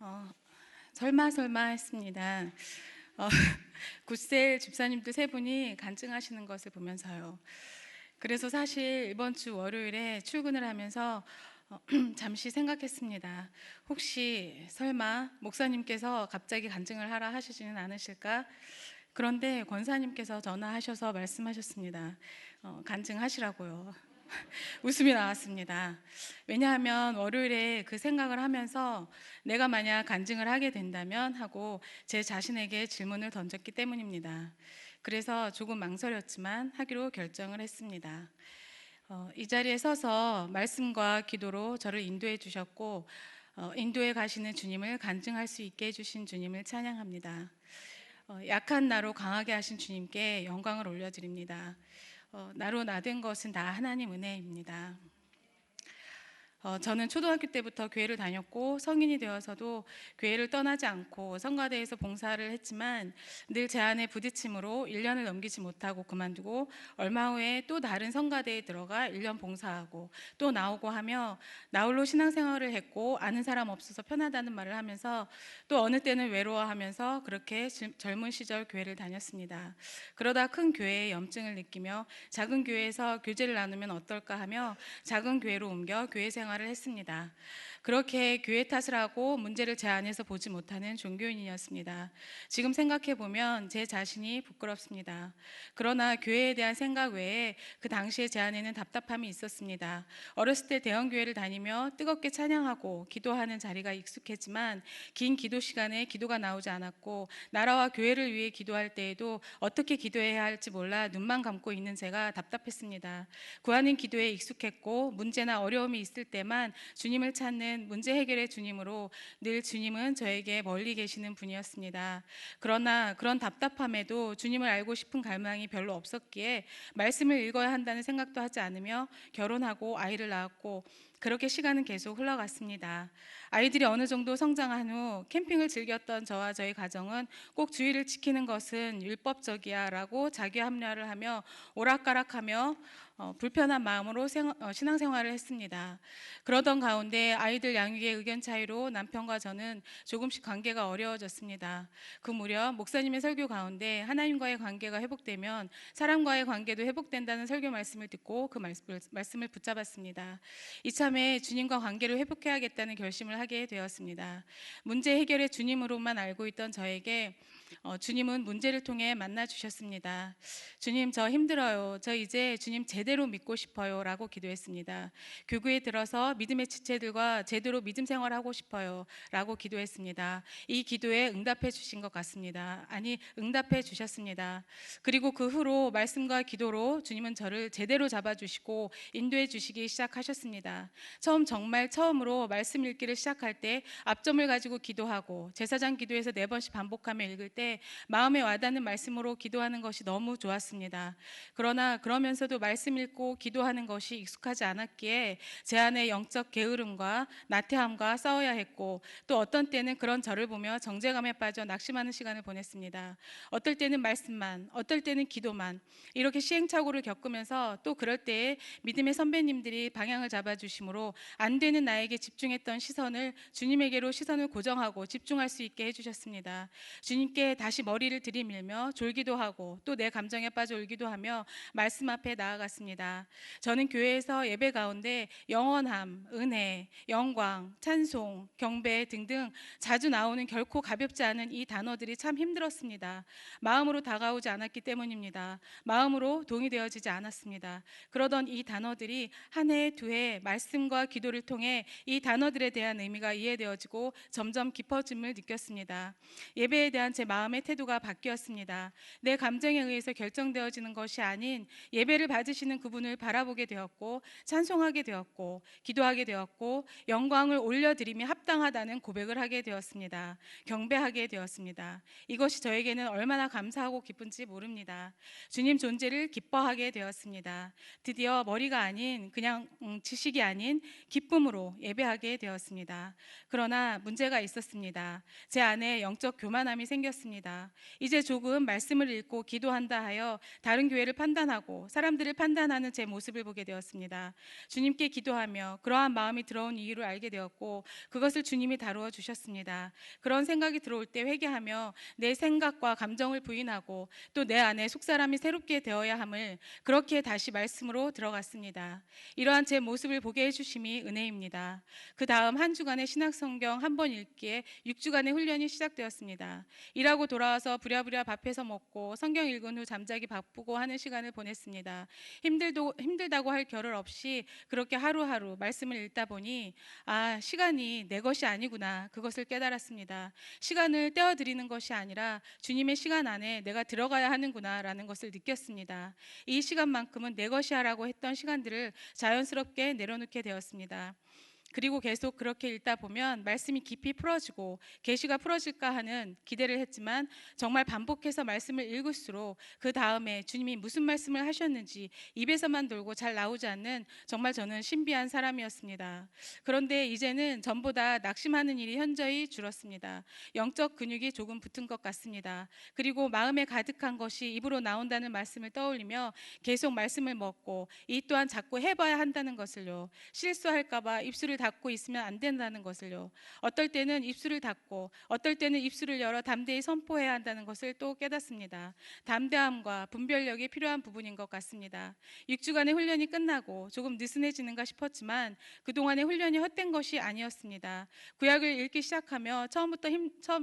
어, 설마 했습니다. 어, 굿셀 집사님들 세 분이 간증하시는 것을 보면서요. 그래서 사실 이번 주 월요일에 출근을 하면서 잠시 생각했습니다. 혹시 설마 목사님께서 갑자기 간증을 하라 하시지는 않으실까? 그런데 권사님께서 전화하셔서 말씀하셨습니다. 간증하시라고요. 웃음이 나왔습니다. 왜냐하면 월요일에 그 생각을 하면서 내가 만약 간증을 하게 된다면 하고 제 자신에게 질문을 던졌기 때문입니다. 그래서 조금 망설였지만 하기로 결정을 했습니다. 이 자리에 서서 말씀과 기도로 저를 인도해 주셨고 인도에 가시는 주님을 간증할 수 있게 해주신 주님을 찬양합니다. 약한 나로 강하게 하신 주님께 영광을 올려드립니다. 나로 나된 것은 다 하나님 은혜입니다. 저는 초등학교 때부터 교회를 다녔고 성인이 되어서도 교회를 떠나지 않고 성가대에서 봉사를 했지만 늘 제한에 부딪힘으로 1년을 넘기지 못하고 그만두고 얼마 후에 또 다른 성가대에 들어가 1년 봉사하고 또 나오고 하며 나홀로 신앙생활을 했고 아는 사람 없어서 편하다는 말을 하면서 또 어느 때는 외로워하면서 그렇게 젊은 시절 교회를 다녔습니다. 그러다 큰 교회의 염증을 느끼며 작은 교회에서 교제를 나누면 어떨까 하며 작은 교회로 옮겨 교회 생활을 했습니다. 그렇게 교회 탓을 하고 문제를 제 안에서 보지 못하는 종교인이었습니다. 지금 생각해보면 제 자신이 부끄럽습니다. 그러나 교회에 대한 생각 외에 그 당시에 제 안에는 답답함이 있었습니다. 어렸을 때 대형교회를 다니며 뜨겁게 찬양하고 기도하는 자리가 익숙했지만 긴 기도 시간에 기도가 나오지 않았고 나라와 교회를 위해 기도할 때에도 어떻게 기도해야 할지 몰라 눈만 감고 있는 제가 답답했습니다. 구하는 기도에 익숙했고 문제나 어려움이 있을 때만 주님을 찾는 문제 해결의 주님으로 늘 주님은 저에게 멀리 계시는 분이었습니다. 그러나 그런 답답함에도 주님을 알고 싶은 갈망이 별로 없었기에 말씀을 읽어야 한다는 생각도 하지 않으며 결혼하고 아이를 낳았고 그렇게 시간은 계속 흘러갔습니다. 아이들이 어느 정도 성장한 후 캠핑을 즐겼던 저와 저희 가정은 꼭 주의를 지키는 것은 율법적이야 라고 자기 합리화를 하며 오락가락하며 불편한 마음으로 신앙생활을 했습니다. 그러던 가운데 아이들 양육의 의견 차이로 남편과 저는 조금씩 관계가 어려워졌습니다. 그 무렵 목사님의 설교 가운데 하나님과의 관계가 회복되면 사람과의 관계도 회복된다는 설교 말씀을 듣고 그 말씀을 붙잡았습니다. 이참에 주님과 관계를 회복해야겠다는 결심을 하게 되었습니다. 문제 해결의 주님으로만 알고 있던 저에게 주님은 문제를 통해 만나 주셨습니다. 주님, 저 힘들어요. 저 이제 주님 제대로 믿고 싶어요 라고 기도했습니다. 교구에 들어서 믿음의 지체들과 제대로 믿음 생활하고 싶어요 라고 기도했습니다. 이 기도에 응답해 주신 것 같습니다. 아니, 응답해 주셨습니다. 그리고 그 후로 말씀과 기도로 주님은 저를 제대로 잡아주시고 인도해 주시기 시작하셨습니다. 정말 처음으로 말씀 읽기를 시작할 때 앞점을 가지고 기도하고 제사장 기도에서 4번씩 반복하며 읽을 때 마음에 와닿는 말씀으로 기도하는 것이 너무 좋았습니다. 그러나 그러면서도 말씀 읽고 기도하는 것이 익숙하지 않았기에 제 안에 영적 게으름과 나태함과 싸워야 했고 또 어떤 때는 그런 저를 보며 정죄감에 빠져 낙심하는 시간을 보냈습니다. 어떨 때는 말씀만, 어떨 때는 기도만 이렇게 시행착오를 겪으면서 또 그럴 때에 믿음의 선배님들이 방향을 잡아주심으로 안 되는 나에게 집중했던 시선을 주님에게로 시선을 고정하고 집중할 수 있게 해주셨습니다. 주님께 다시 머리를 들이밀며 졸기도 하고 또 내 감정에 빠져 울기도 하며 말씀 앞에 나아갔습니다. 저는 교회에서 예배 가운데 영원함, 은혜, 영광, 찬송, 경배 등등 자주 나오는 결코 가볍지 않은 이 단어들이 참 힘들었습니다. 마음으로 다가오지 않았기 때문입니다. 마음으로 동의되어지지 않았습니다. 그러던 이 단어들이 한 해, 두 해 말씀과 기도를 통해 이 단어들에 대한 의미가 이해되어지고 점점 깊어짐을 느꼈습니다. 예배에 대한 제 마음의 태도가 바뀌었습니다. 내 감정에 의해서 결정되어지는 것이 아닌 예배를 받으시는 그분을 바라보게 되었고 찬송하게 되었고 기도하게 되었고 영광을 올려드리며 합당하다는 고백을 하게 되었습니다. 경배하게 되었습니다. 이것이 저에게는 얼마나 감사하고 기쁜지 모릅니다. 주님 존재를 기뻐하게 되었습니다. 드디어 머리가 아닌 그냥 지식이 아닌 기쁨으로 예배하게 되었습니다. 그러나 문제가 있었습니다. 제 안에 영적 교만함이 생겼습니다. 되었습니다. 이제 조금 말씀을 읽고 기도한다 하여 다른 교회를 판단하고 사람들을 판단하는 제 모습을 보게 되었습니다. 주님께 기도하며 그러한 마음이 들어온 이유를 알게 되었고 그것을 주님이 다루어 주셨습니다. 그런 생각이 들어올 때 회개하며 내 생각과 감정을 부인하고 또 내 안에 속사람이 새롭게 되어야 함을 그렇게 다시 말씀으로 들어갔습니다. 이러한 제 모습을 보게 해주심이 은혜입니다. 그 다음 한 주간의 신학성경 한 번 읽기에 6주간의 훈련이 시작되었습니다. 일하고 돌아와서 부랴부랴 밥해서 먹고 성경 읽은 후 잠자기 바쁘고 하는 시간을 보냈습니다. 힘들다고 할 겨를 없이 그렇게 하루하루 말씀을 읽다 보니 시간이 내 것이 아니구나, 그것을 깨달았습니다. 시간을 떼어드리는 것이 아니라 주님의 시간 안에 내가 들어가야 하는구나 라는 것을 느꼈습니다. 이 시간만큼은 내 것이 하라고 했던 시간들을 자연스럽게 내려놓게 되었습니다. 그리고 계속 그렇게 읽다 보면 말씀이 깊이 풀어지고 계시가 풀어질까 하는 기대를 했지만 정말 반복해서 말씀을 읽을수록 그 다음에 주님이 무슨 말씀을 하셨는지 입에서만 돌고 잘 나오지 않는 정말 저는 신비한 사람이었습니다. 그런데 이제는 전보다 낙심하는 일이 현저히 줄었습니다. 영적 근육이 조금 붙은 것 같습니다. 그리고 마음에 가득한 것이 입으로 나온다는 말씀을 떠올리며 계속 말씀을 먹고 이 또한 자꾸 해봐야 한다는 것을요, 실수할까 봐 입술을 닫고 있으면 안 된다는 것을요, 어떨 때는 입술을 닫고 어떨 때는 입술을 열어 담대히 선포해야 한다는 것을 또 깨닫습니다. 담대함과 분별력이 필요한 부분인 것 같습니다. 6주간의 훈련이 끝나고 조금 느슨해지는가 싶었지만 그동안의 훈련이 헛된 것이 아니었습니다. 구약을 읽기 시작하며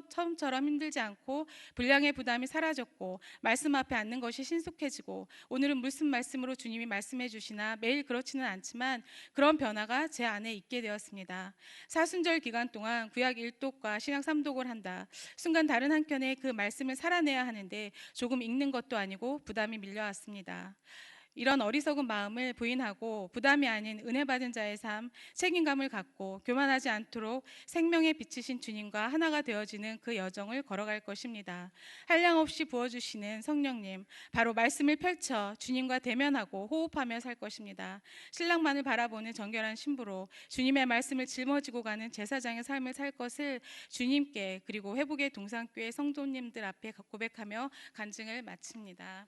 처음처럼 힘들지 않고 분량의 부담이 사라졌고 말씀 앞에 앉는 것이 신속해지고 오늘은 무슨 말씀으로 주님이 말씀해 주시나 매일 그렇지는 않지만 그런 변화가 제 안에 있게 되었습니다. 사순절 기간 동안 구약 1독과 신약 3독을 한다. 순간 다른 한켠에 그 말씀을 살아내야 하는데 조금 읽는 것도 아니고 부담이 밀려왔습니다. 이런 어리석은 마음을 부인하고 부담이 아닌 은혜 받은 자의 삶, 책임감을 갖고 교만하지 않도록 생명의 빛이신 주님과 하나가 되어지는 그 여정을 걸어갈 것입니다. 한량없이 부어주시는 성령님, 바로 말씀을 펼쳐 주님과 대면하고 호흡하며 살 것입니다. 신랑만을 바라보는 정결한 신부로 주님의 말씀을 짊어지고 가는 제사장의 삶을 살 것을 주님께 그리고 회복의 동산교회 성도님들 앞에 고백하며 간증을 마칩니다.